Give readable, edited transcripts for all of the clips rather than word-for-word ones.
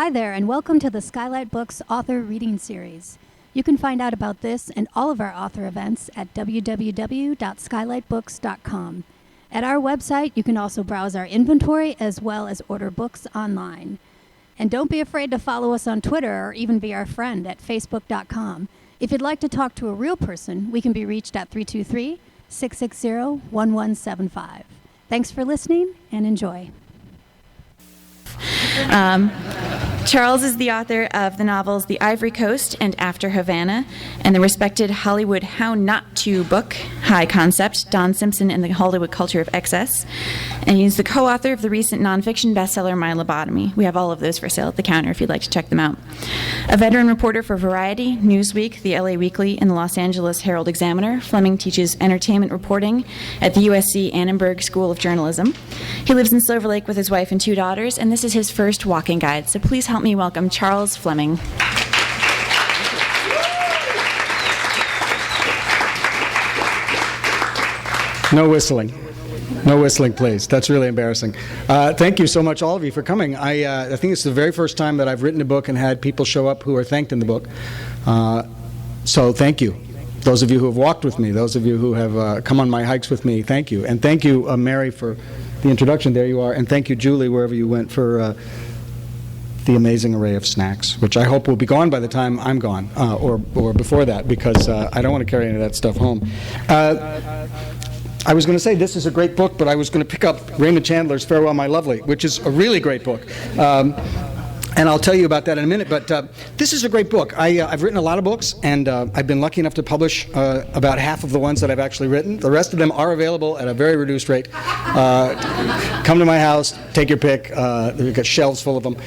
Hi there, and welcome to the Skylight Books Author Reading Series. You can find out about this and all of our author events at www.skylightbooks.com. At our website, you can also browse our inventory as well as order books online. And don't be afraid to follow us on Twitter or even be our friend at facebook.com. If you'd like to talk to a real person, we can be reached at 323-660-1175. Thanks for listening and enjoy. Charles is the author of the novels The Ivory Coast and After Havana, and the respected Hollywood How Not To book, High Concept, Don Simpson and the Hollywood Culture of Excess. And he's the co-author of the recent nonfiction bestseller My Lobotomy. We have all of those for sale at the counter if you'd like to check them out. A veteran reporter for Variety, Newsweek, the LA Weekly, and the Los Angeles Herald-Examiner, Fleming teaches entertainment reporting at the USC Annenberg School of Journalism. He lives in Silver Lake with his wife and 2 daughters, and this is his first walking guide. So please help me welcome Charles Fleming. No whistling. No whistling, please. That's really embarrassing. Thank you so much, all of you, for coming. I think it's the very first time that I've written a book and had people show up who are thanked in the book. So thank you. Those of you who have walked with me, those of you who have come on my hikes with me, thank you. And thank you, Mary, for the introduction. There you are. And thank you, Julie, wherever you went, for the amazing array of snacks, which I hope will be gone by the time I'm gone, or before that, because I don't want to carry any of that stuff home. I was going to say this is a great book, but I was going to pick up Raymond Chandler's Farewell, My Lovely, which is a really great book. And I'll tell you about that in a minute, but this is a great book. I've written a lot of books, and I've been lucky enough to publish about half of the ones that I've actually written. The rest of them are available at a very reduced rate. Come to my house, take your pick. We've got shelves full of them.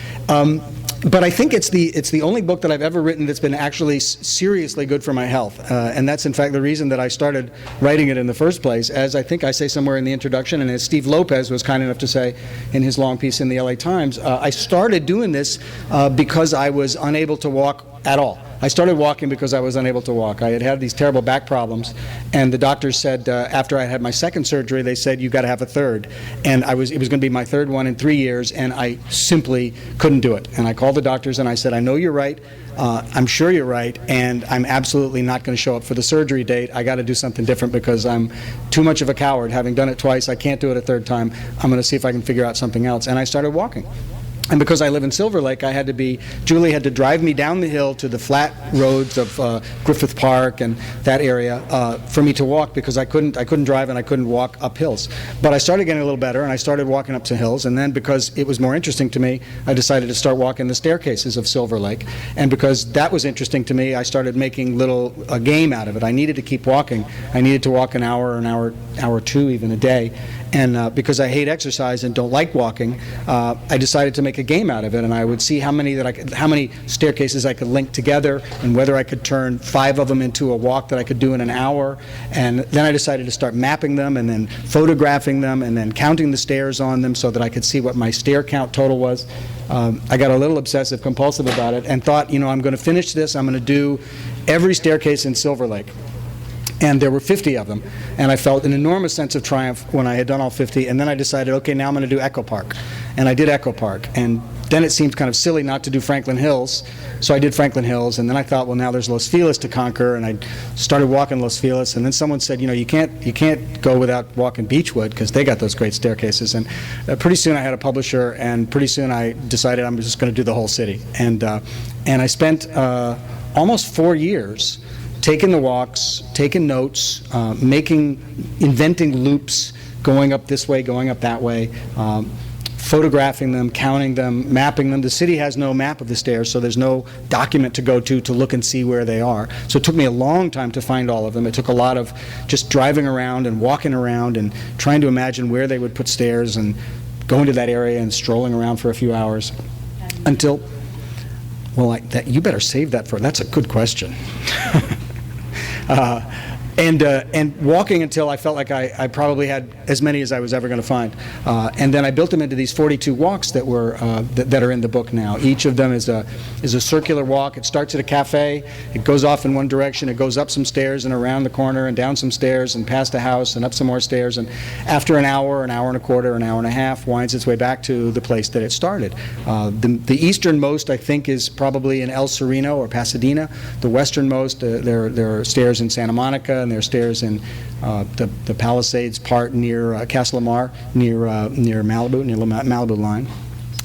But I think it's the only book that I've ever written that's been actually seriously good for my health. And that's, in fact, the reason that I started writing it in the first place, as I think I say somewhere in the introduction, and as Steve Lopez was kind enough to say in his long piece in the LA Times, I started doing this because I was unable to walk at all. I started walking because I was unable to walk. I had had these terrible back problems, and the doctors said after I had my second surgery, they said, you've got to have a third. And it was going to be my third one in 3 years, and I simply couldn't do it. And I called the doctors and I said, I know you're right, I'm sure you're right, and I'm absolutely not going to show up for the surgery date. I got to do something different because I'm too much of a coward. Having done it twice, I can't do it a third time. I'm going to see if I can figure out something else. And I started walking. And because I live in Silver Lake, Julie had to drive me down the hill to the flat roads of Griffith Park and that area for me to walk, because I couldn't drive and I couldn't walk up hills. But I started getting a little better, and I started walking up some hills, and then because it was more interesting to me, I decided to start walking the staircases of Silver Lake. And because that was interesting to me, I started making a game out of it. I needed to keep walking. I needed to walk an hour or two even a day. And because I hate exercise and don't like walking, I decided to make a game out of it, and I would see how many staircases I could link together, and whether I could turn 5 of them into a walk that I could do in an hour. And then I decided to start mapping them, and then photographing them, and then counting the stairs on them so that I could see what my stair count total was. I got a little obsessive compulsive about it, and thought, I'm going to finish this. I'm going to do every staircase in Silver Lake. And there were 50 of them, and I felt an enormous sense of triumph when I had done all 50. And then I decided, okay, now I'm going to do Echo Park. And I did Echo Park. And then it seemed kind of silly not to do Franklin Hills, so I did Franklin Hills. And then I thought, well, now there's Los Feliz to conquer, and I started walking Los Feliz. And then someone said, you can't go without walking Beechwood, because they got those great staircases. And pretty soon I had a publisher, and pretty soon I decided I'm just going to do the whole city. And I spent almost 4 years taking the walks, taking notes, inventing loops, going up this way, going up that way, photographing them, counting them, mapping them. The city has no map of the stairs, so there's no document to go to look and see where they are. So it took me a long time to find all of them. It took a lot of just driving around and walking around and trying to imagine where they would put stairs, and going to that area and strolling around for a few hours until, you better save that that's a good question. And walking until I felt like I probably had as many as I was ever going to find. And then I built them into these 42 walks that were that are in the book now. Each of them is a circular walk. It starts at a cafe. It goes off in one direction. It goes up some stairs and around the corner and down some stairs and past a house and up some more stairs. And after an hour and a quarter, an hour and a half, winds its way back to the place that it started. The easternmost, I think, is probably in El Sereno or Pasadena. The westernmost, there are stairs in Santa Monica, and there are stairs in the Palisades part near Casa Lamar, near Malibu, near the Malibu line.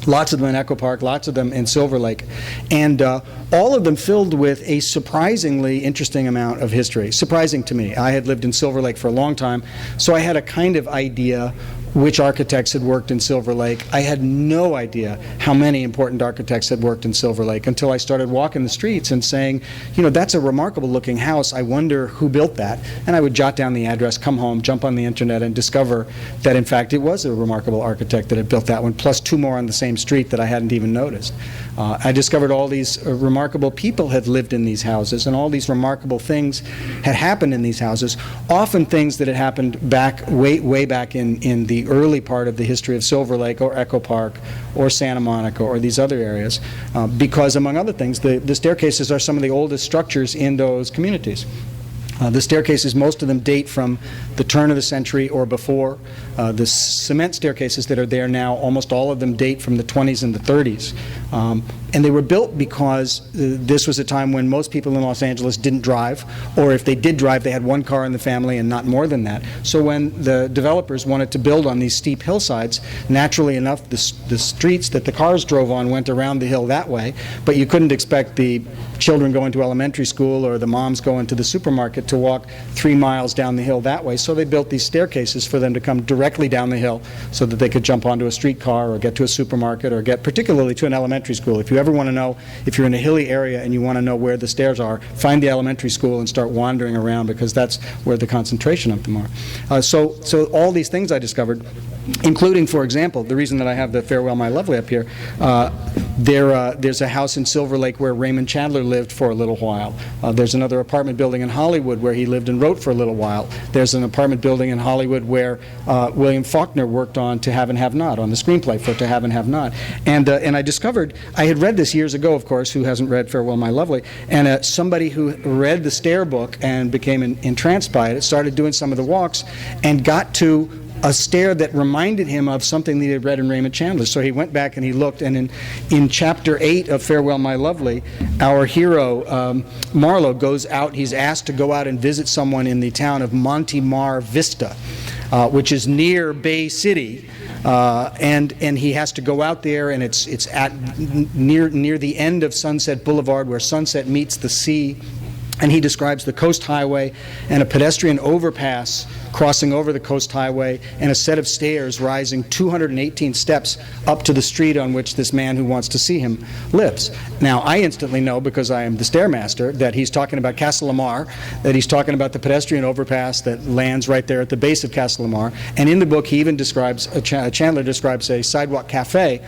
Lots of them in Echo Park, lots of them in Silver Lake, and all of them filled with a surprisingly interesting amount of history. Surprising to me. I had lived in Silver Lake for a long time, so I had a kind of idea which architects had worked in Silver Lake. I had no idea how many important architects had worked in Silver Lake until I started walking the streets and saying, that's a remarkable looking house. I wonder who built that. And I would jot down the address, come home, jump on the internet, and discover that in fact it was a remarkable architect that had built that one, plus two more on the same street that I hadn't even noticed. I discovered all these remarkable people had lived in these houses, and all these remarkable things had happened in these houses, often things that had happened way back in the early part of the history of Silver Lake or Echo Park or Santa Monica or these other areas, because among other things, the staircases are some of the oldest structures in those communities. The staircases, most of them date from the turn of the century or before. The cement staircases that are there now, almost all of them date from the 20s and the 30s. And they were built because this was a time when most people in Los Angeles didn't drive, or if they did drive, they had one car in the family and not more than that. So when the developers wanted to build on these steep hillsides, naturally enough, the streets that the cars drove on went around the hill that way, but you couldn't expect the children going to elementary school or the moms going to the supermarket to walk 3 miles down the hill that way. So they built these staircases for them to come directly down the hill so that they could jump onto a streetcar or get to a supermarket or get particularly to an elementary school. If you ever want to know, if you're in a hilly area and you want to know where the stairs are, find the elementary school and start wandering around, because that's where the concentration of them are. So all these things I discovered, including, for example, the reason that I have the Farewell My Lovely up here, there's a house in Silver Lake where Raymond Chandler lived for a little while. There's another apartment building in Hollywood where he lived and wrote for a little while. There's an apartment building in Hollywood where William Faulkner worked on To Have and Have Not, on the screenplay for To Have and Have Not. And I discovered, I had read this years ago, of course, who hasn't read Farewell My Lovely, and somebody who read the stair book and became entranced by it, started doing some of the walks and got to a stair that reminded him of something that he had read in Raymond Chandler. So he went back and he looked, and in Chapter 8 of Farewell My Lovely, our hero, Marlowe, goes out, he's asked to go out and visit someone in the town of Monte Mar Vista, which is near Bay City, and he has to go out there, and it's at near the end of Sunset Boulevard where Sunset meets the sea. And he describes the Coast Highway and a pedestrian overpass crossing over the Coast Highway and a set of stairs rising 218 steps up to the street on which this man who wants to see him lives. Now, I instantly know, because I am the stairmaster, that he's talking about Casa Lamar, that he's talking about the pedestrian overpass that lands right there at the base of Casa Lamar. And in the book, he even describes, Chandler describes a sidewalk cafe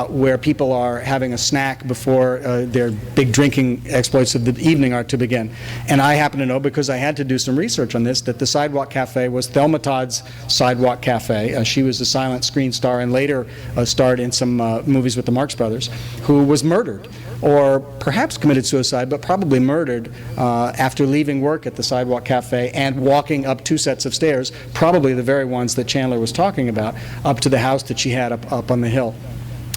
where people are having a snack before their big drinking exploits of the evening are to begin. And I happen to know, because I had to do some research on this, that the sidewalk cafe was Thelma Todd's Sidewalk Cafe. She was a silent screen star and later starred in some movies with the Marx Brothers, who was murdered, or perhaps committed suicide, but probably murdered after leaving work at the Sidewalk Cafe and walking up 2 sets of stairs, probably the very ones that Chandler was talking about, up to the house that she had up on the hill,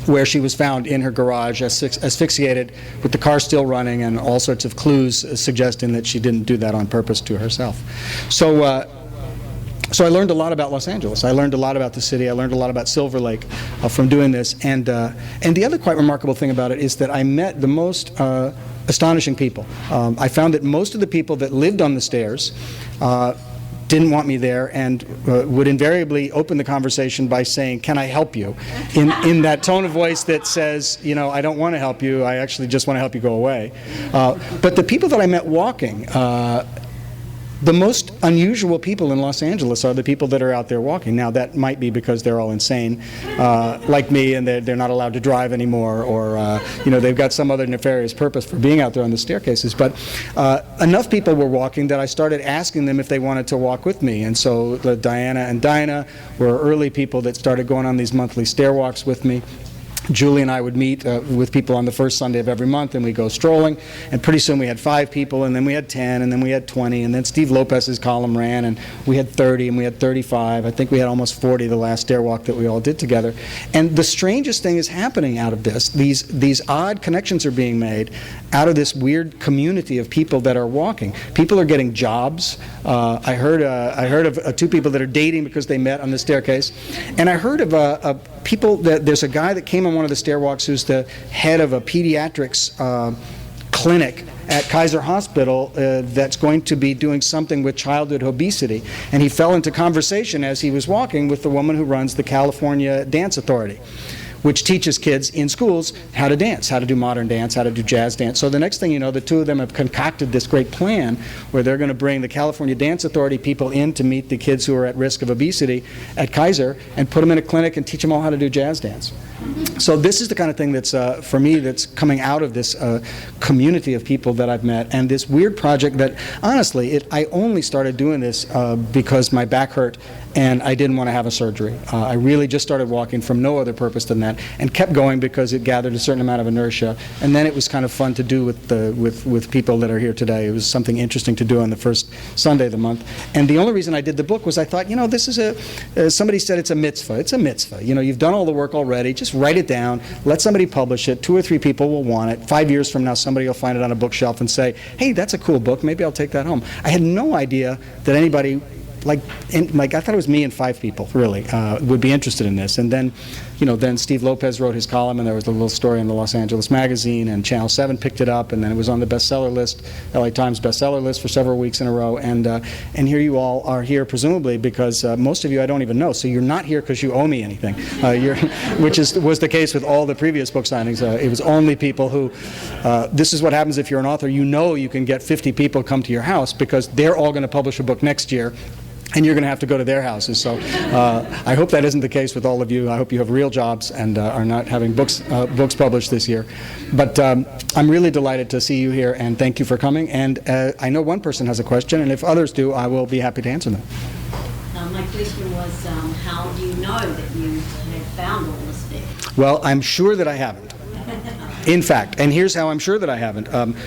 where she was found in her garage asphyxiated with the car still running, and all sorts of clues suggesting that she didn't do that on purpose to herself. So I learned a lot about Los Angeles. I learned a lot about the city. I learned a lot about Silver Lake from doing this. And the other quite remarkable thing about it is that I met the most astonishing people. I found that most of the people that lived on the stairs didn't want me there, and would invariably open the conversation by saying, "Can I help you?" in that tone of voice that says, I don't want to help you, I actually just want to help you go away. But the people that I met walking, The most unusual people in Los Angeles are the people that are out there walking. Now, that might be because they're all insane, like me, and they're not allowed to drive anymore, or they've got some other nefarious purpose for being out there on the staircases. But enough people were walking that I started asking them if they wanted to walk with me. And so Diana and Dinah were early people that started going on these monthly stair walks with me. Julie and I would meet with people on the first Sunday of every month, and we'd go strolling, and pretty soon we had 5 people, and then we had 10, and then we had 20, and then Steve Lopez's column ran, and we had 30, and we had 35. I think we had almost 40 the last stair walk that we all did together. And the strangest thing is happening out of this. These odd connections are being made out of this weird community of people that are walking. People are getting jobs. I heard of 2 people that are dating because they met on the staircase, and I heard of people that there's a guy that came on one of the stairwalks who's the head of a pediatrics clinic at Kaiser Hospital that's going to be doing something with childhood obesity. And he fell into conversation as he was walking with the woman who runs the California Dance Authority, which teaches kids in schools how to dance, how to do modern dance, how to do jazz dance. So the next thing you know, the 2 of them have concocted this great plan where they're going to bring the California Dance Authority people in to meet the kids who are at risk of obesity at Kaiser and put them in a clinic and teach them all how to do jazz dance. So this is the kind of thing that's, for me, that's coming out of this community of people that I've met, and this weird project that, honestly, I only started doing this because my back hurt and I didn't want to have a surgery. I really just started walking from no other purpose than that, and kept going because it gathered a certain amount of inertia, and then it was kind of fun to do with people that are here today. It was something interesting to do on the first Sunday of the month. And the only reason I did the book was I thought, this is somebody said it's a mitzvah. It's a mitzvah. You've done all the work already. Just write it down, let somebody publish it, 2 or 3 people will want it. 5 years from now, somebody will find it on a bookshelf and say, hey, that's a cool book, maybe I'll take that home. I had no idea that anybody, I thought it was me and 5 people, really, would be interested in this. And then, then Steve Lopez wrote his column, and there was a little story in the Los Angeles Magazine, and Channel 7 picked it up, and then it was on the bestseller list, LA Times bestseller list for several weeks in a row. And here you all are here, presumably, because most of you I don't even know. So you're not here because you owe me anything, which was the case with all the previous book signings. It was only people who, this is what happens if you're an author. You can get 50 people come to your house because they're all going to publish a book next year, and you're going to have to go to their houses. So I hope that isn't the case with all of you. I hope you have real jobs and are not having books published this year. But I'm really delighted to see you here, and thank you for coming. And I know one person has a question, and if others do, I will be happy to answer them. My question was, how do you know that you have found all this stuff? Well, I'm sure that I haven't. In fact, and here's how I'm sure that I haven't.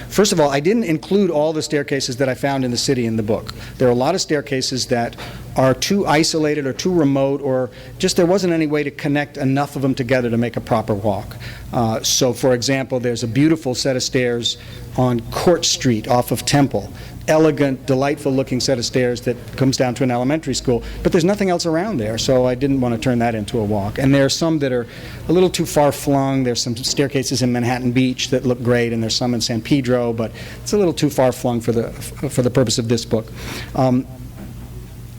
First of all, I didn't include all the staircases that I found in the city in the book. There are a lot of staircases that are too isolated or too remote, or just there wasn't any way to connect enough of them together to make a proper walk. So, for example, there's a beautiful set of stairs on Court Street off of Temple. Elegant, delightful-looking set of stairs that comes down to an elementary school, but there's nothing else around there, so I didn't want to turn that into a walk. And there are some that are a little too far-flung. There's some staircases in Manhattan Beach that look great, and there's some in San Pedro, but it's a little too far-flung for the purpose of this book.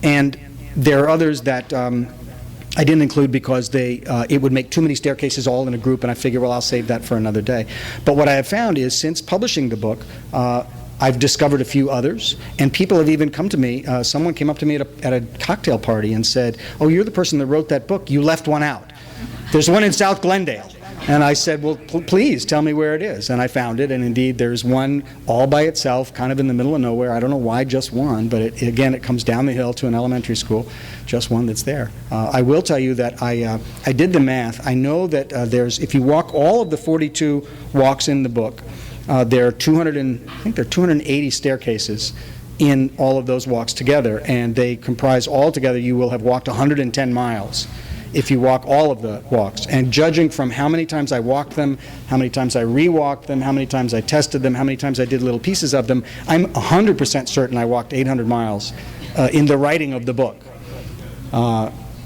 And there are others that I didn't include because it would make too many staircases all in a group, and I figured, well, I'll save that for another day. But what I have found is, since publishing the book, I've discovered a few others, and people have even come to me. Someone came up to me at a cocktail party and said, oh, you're the person that wrote that book. You left one out. There's one in South Glendale. And I said, well, please tell me where it is. And I found it, and indeed there's one all by itself, kind of in the middle of nowhere. I don't know why just one, but it comes down the hill to an elementary school, just one that's there. I will tell you that I did the math. I know that if you walk all of the 42 walks in the book, there are 280 staircases in all of those walks together, and they comprise altogether, you will have walked 110 miles if you walk all of the walks. And judging from how many times I walked them, how many times I re-walked them, how many times I tested them, how many times I did little pieces of them, I'm 100% certain I walked 800 miles in the writing of the book,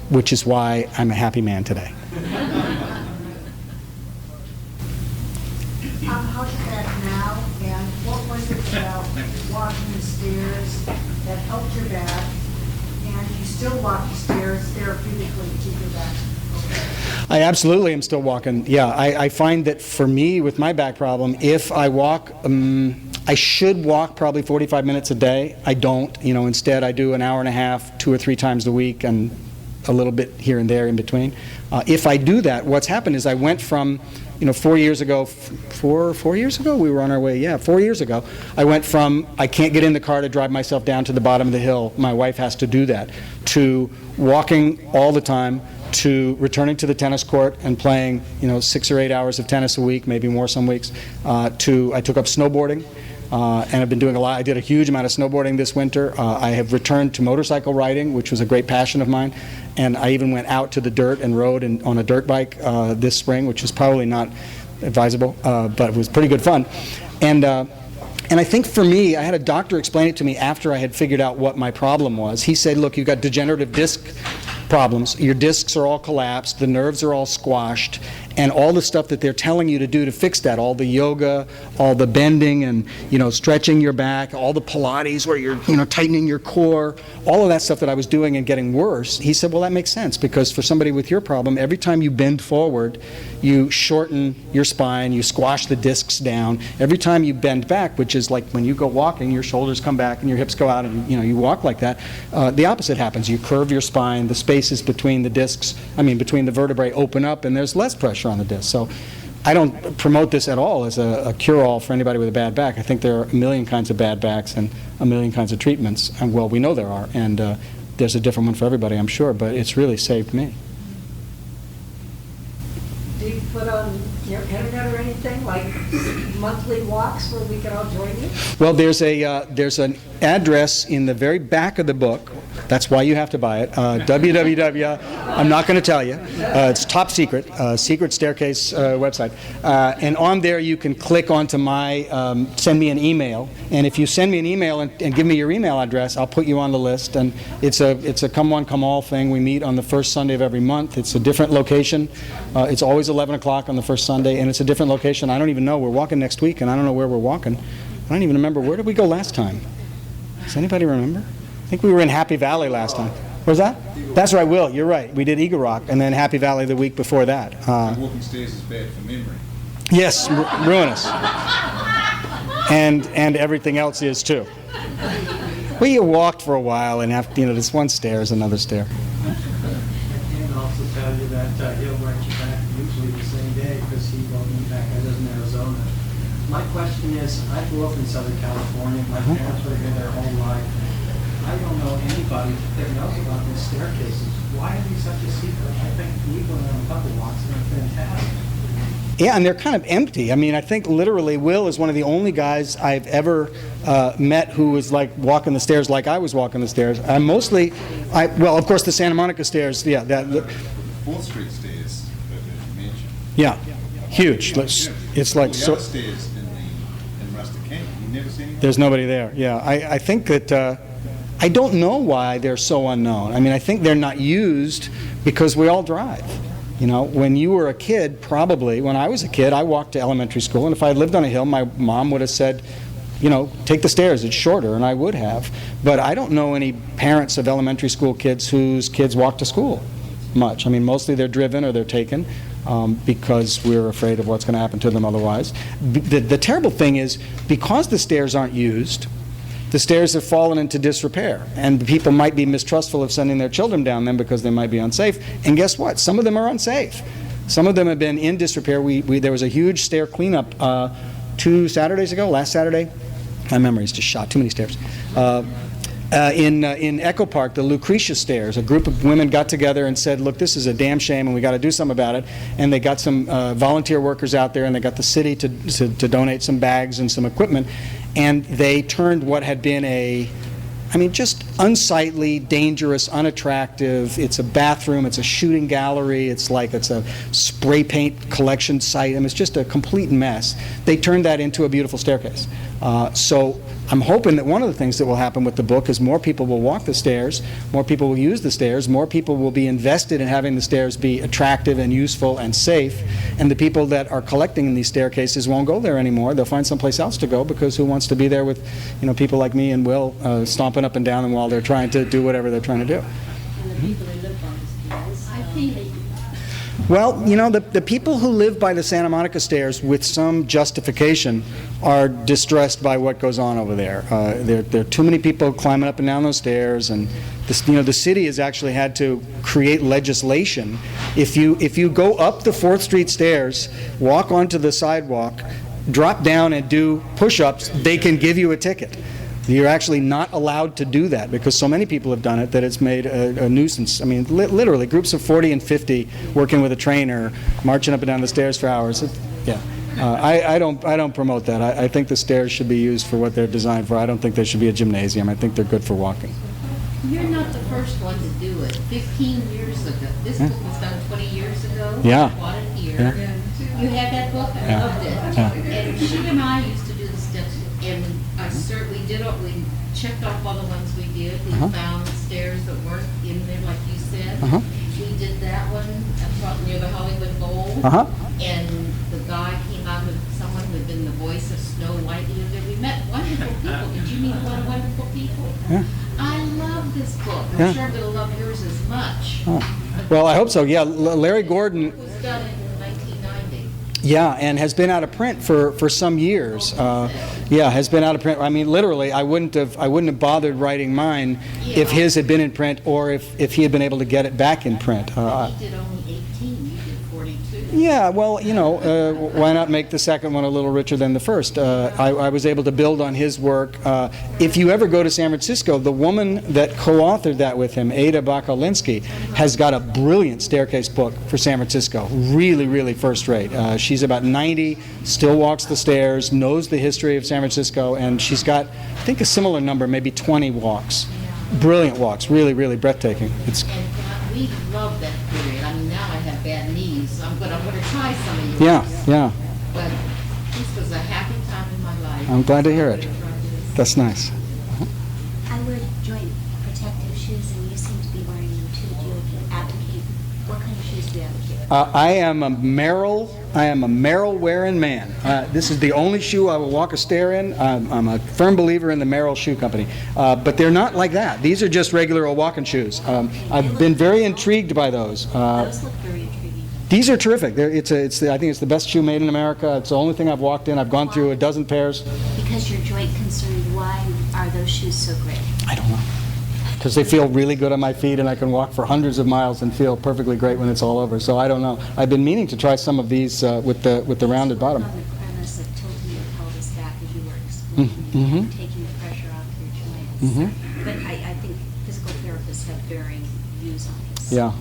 which is why I'm a happy man today. How's your back now, and what was it about walking the stairs that helped your back, and you still walk the stairs therapeutically to your back? I absolutely am still walking. Yeah, I find that for me, with my back problem, if I walk, I should walk probably 45 minutes a day. I don't. Instead I do an hour and a half, 2 or 3 times a week, and a little bit here and there in between. If I do that, what's happened is I went from, 4 years ago, 4 years ago, we were on our way, 4 years ago, I went from, I can't get in the car to drive myself down to the bottom of the hill, my wife has to do that, to walking all the time, to returning to the tennis court and playing, 6 or 8 hours of tennis a week, maybe more some weeks, I took up snowboarding. And I've been doing a lot. I did a huge amount of snowboarding this winter. I have returned to motorcycle riding, which was a great passion of mine. And I even went out to the dirt and rode on a dirt bike this spring, which is probably not advisable, but it was pretty good fun. And I think for me, I had a doctor explain it to me after I had figured out what my problem was. He said, look, you've got degenerative disc problems. Your discs are all collapsed, the nerves are all squashed, and all the stuff that they're telling you to do to fix that, all the yoga, all the bending and, stretching your back, all the Pilates where you're, tightening your core, all of that stuff that I was doing and getting worse, he said, well, that makes sense, because for somebody with your problem, every time you bend forward, you shorten your spine, you squash the discs down. Every time you bend back, which is like when you go walking, your shoulders come back and your hips go out and, you walk like that, the opposite happens. You curve your spine, the spaces between the discs, between the vertebrae open up, and there's less pressure on the disc. So I don't promote this at all as a cure-all for anybody with a bad back. I think there are a million kinds of bad backs and a million kinds of treatments. And well, we know there are, and there's a different one for everybody, I'm sure, but it's really saved me. Do you put on your internet or anything, like monthly walks where we can all join you? Well, there's an address in the very back of the book. That's why you have to buy it. www. I'm not going to tell you. It's top secret, secret staircase website. And on there you can click onto my send me an email. And if you send me an email and give me your email address, I'll put you on the list. And it's a come one come all thing. We meet on the first Sunday of every month. It's a different location. It's always 11 o'clock on the first Sunday, and it's a different location. I don't even know. We're walking next week, and I don't know where we're walking. I don't even remember. Where did we go last time? Does anybody remember? I think we were in Happy Valley last time. Where's that? That's right, Will. You're right. We did Eagle Rock, and then Happy Valley the week before that. Walking stairs is bad for memory. Yes, ruinous. And everything else is too. Well, you walked for a while, and this one stair is another stair. And also tell you that he'll write you back usually the same day because he wrote me back. I live in Arizona. My question is, I grew up in Southern California. My parents were here their whole life. I don't know anybody that knows about these staircases. Why are these such a secret? I think we went on a couple walks and they're fantastic. Yeah, and they're kind of empty. I think literally Will is one of the only guys I've ever met who was like walking the stairs like I was walking the stairs. Well, of course, the Santa Monica stairs, yeah. The 4th Street stairs that you mentioned. Yeah, huge. It's like the so. other stairs in Rustic Canyon, you've never seen anything? There's nobody there. Yeah, I think that I don't know why they're so unknown. I think they're not used because we all drive. When you were a kid, probably, when I was a kid, I walked to elementary school, and if I lived on a hill, my mom would have said, take the stairs, it's shorter, and I would have. But I don't know any parents of elementary school kids whose kids walk to school much. Mostly they're driven or they're taken because we're afraid of what's going to happen to them otherwise. The terrible thing is, because the stairs aren't used, the stairs have fallen into disrepair, and people might be mistrustful of sending their children down them because they might be unsafe. And guess what? Some of them are unsafe. Some of them have been in disrepair. There was a huge stair cleanup 2 Saturdays ago, last Saturday. My memory's just shot. Too many stairs. In Echo Park, the Lucretia Stairs, a group of women got together and said, look, this is a damn shame and we got to do something about it. And they got some volunteer workers out there, and they got the city to donate some bags and some equipment. And they turned what had been just unsightly, dangerous, unattractive. It's a bathroom, it's a shooting gallery, it's a spray paint collection site, it's just a complete mess. They turned that into a beautiful staircase. So I'm hoping that one of the things that will happen with the book is more people will walk the stairs, more people will use the stairs, more people will be invested in having the stairs be attractive and useful and safe, and the people that are collecting in these staircases won't go there anymore. They'll find someplace else to go, because who wants to be there with people like me and Will stomping up and down them while they're trying to do whatever they're trying to do. And the people who live on the stairs, Well, you know, the people who live by the Santa Monica stairs with some justification are distressed by what goes on over there. There are too many people climbing up and down those stairs, and this, you know, the city has actually had to create legislation. If you go up the 4th Street stairs, walk onto the sidewalk, drop down and do push-ups, they can give you a ticket. You're actually not allowed to do that because so many people have done it that it's made a nuisance. I mean, literally, groups of 40 and 50 working with a trainer, marching up and down the stairs for hours. I don't promote that. I think the stairs should be used for what they're designed for. I don't think they should be a gymnasium. I think they're good for walking. You're not the first one to do it. 15 years ago. This book was done 20 years ago. Yeah. I bought it here. Yeah. You had that book? I loved it. Yeah. And she and I used to do the steps, and I certainly did it. We checked off all the ones we did. We found stairs that weren't in there, like you said. We did that one near the Hollywood Bowl. And the guy came out with someone who had been the voice of Snow White. We met wonderful people. Did you meet a lot of wonderful people? Yeah. I love this book. I'm sure I'm going to love yours as much. Well, I hope so. Yeah, Larry Gordon. It was done in 1990. Yeah, and has been out of print for some years. Yeah, has been out of print. I mean, literally, I wouldn't have bothered writing mine if his had been in print, or if he had been able to get it back in print. He did only 18. You did 42. Yeah, well, you know, why not make the second one a little richer than the first? I was able to build on his work. If you ever go to San Francisco, the woman that co-authored that with him, Ada Bakalinsky, has got a brilliant staircase book for San Francisco. Really, really first rate. She's about 90, still walks the stairs, knows the history of San Francisco, and she's got, I think, a similar number, maybe 20 walks. Brilliant walks, really, really breathtaking. It's We love that period. I mean, now I have bad knees. I'm going to try some of yours. yeah. But this was a happy time in my life. I'm glad to hear it. That's nice. I wear joint protective shoes, and you seem to be wearing them too. Do you advocate? What kind of shoes do you advocate? I am a Merrill wearing man. This is the only shoe I will walk a stair in. I'm a firm believer in the Merrill Shoe Company. But they're not like that. These are just regular old walking shoes. I've been very intrigued by those. Those look very intriguing. These are terrific. I think it's the best shoe made in America. It's the only thing I've walked in. I've gone through a dozen pairs. Because you're joint concerned, why are those shoes so great? I don't know. Because they feel really good on my feet, and I can walk for hundreds of miles and feel perfectly great when it's all over. So I don't know. I've been meaning to try some of these with the rounded bottom. On the premise of tilting your pelvis back as you were explaining, taking the pressure off your joints. But I think physical therapists have varying views on this. Yeah.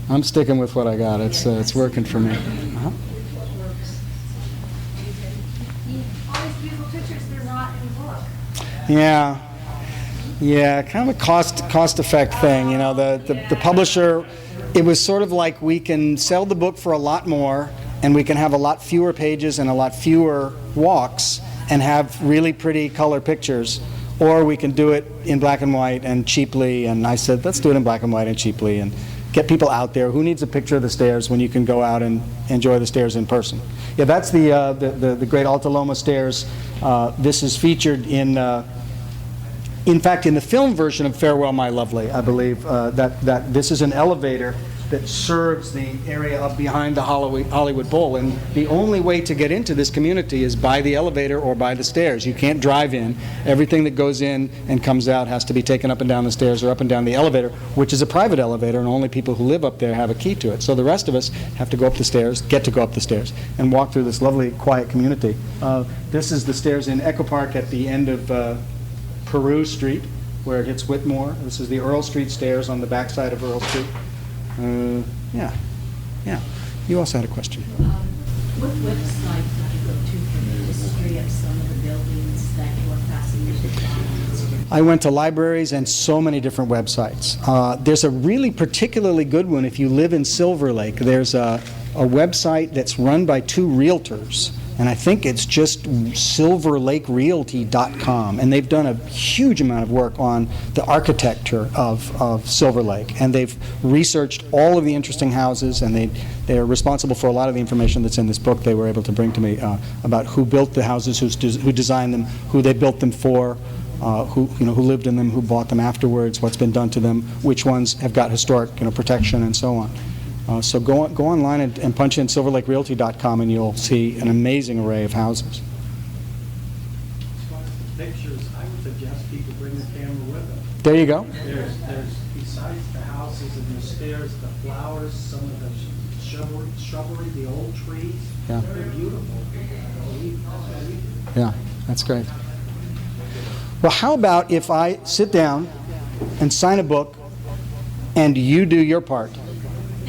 I'm sticking with what I got. It's working for me. All these beautiful pictures, they're not in the book. Yeah, kind of a cost effect thing. You know, the publisher, it was sort of like, we can sell the book for a lot more, and we can have a lot fewer pages and a lot fewer walks and have really pretty color pictures, or we can do it in black and white and cheaply. And I said, let's do it in black and white and cheaply and get people out there. Who needs a picture of the stairs when you can go out and enjoy the stairs in person? Yeah, that's the great Alta Loma stairs. This is featured in fact, in the film version of Farewell, My Lovely, I believe that this is an elevator that serves the area up behind the Hollywood Bowl. And the only way to get into this community is by the elevator or by the stairs. You can't drive in. Everything that goes in and comes out has to be taken up and down the stairs or up and down the elevator, which is a private elevator, and only people who live up there have a key to it. So the rest of us have to go up the stairs, get to go up the stairs, and walk through this lovely, quiet community. This is the stairs in Echo Park at the end of Peru Street, where it hits Whitmore. This is the Earl Street stairs on the backside of Earl Street. Yeah. You also had a question. What website did you go to for the history of some of the buildings that you were fascinated by? I went to libraries and so many different websites. There's a really particularly good one if you live in Silver Lake. There's a website that's run by two realtors, and I think it's just silverlakerealty.com, and they've done a huge amount of work on the architecture of Silver Lake, and they've researched all of the interesting houses, and they are responsible for a lot of the information that's in this book they were able to bring to me about who built the houses, who designed them, who they built them for, who lived in them, who bought them afterwards, what's been done to them, which ones have got historic protection, and so on. So go online and punch in silverlakerealty.com, and you'll see an amazing array of houses. As far as the pictures, I would suggest people bring the camera with them. There you go. There's besides the houses and the stairs, the flowers, some of the shrubbery, the old trees. Yeah. They're beautiful. Yeah, that's great. Well, how about if I sit down and sign a book and you do your part,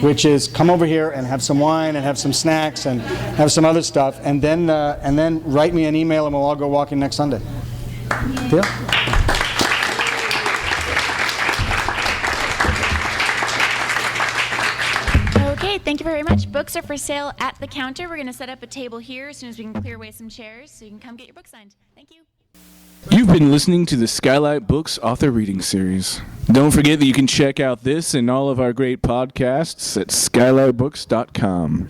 which is come over here and have some wine and have some snacks and have some other stuff, and then write me an email and we'll all go walking next Sunday. Deal? Okay, thank you very much. Books are for sale at the counter. We're going to set up a table here as soon as we can clear away some chairs so you can come get your book signed. Thank you. You've been listening to the Skylight Books Author Reading Series. Don't forget that you can check out this and all of our great podcasts at skylightbooks.com.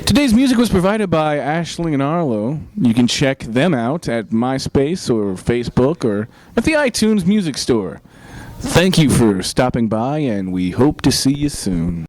Today's music was provided by Ashling and Arlo. You can check them out at MySpace or Facebook or at the iTunes Music Store. Thank you for stopping by, and we hope to see you soon.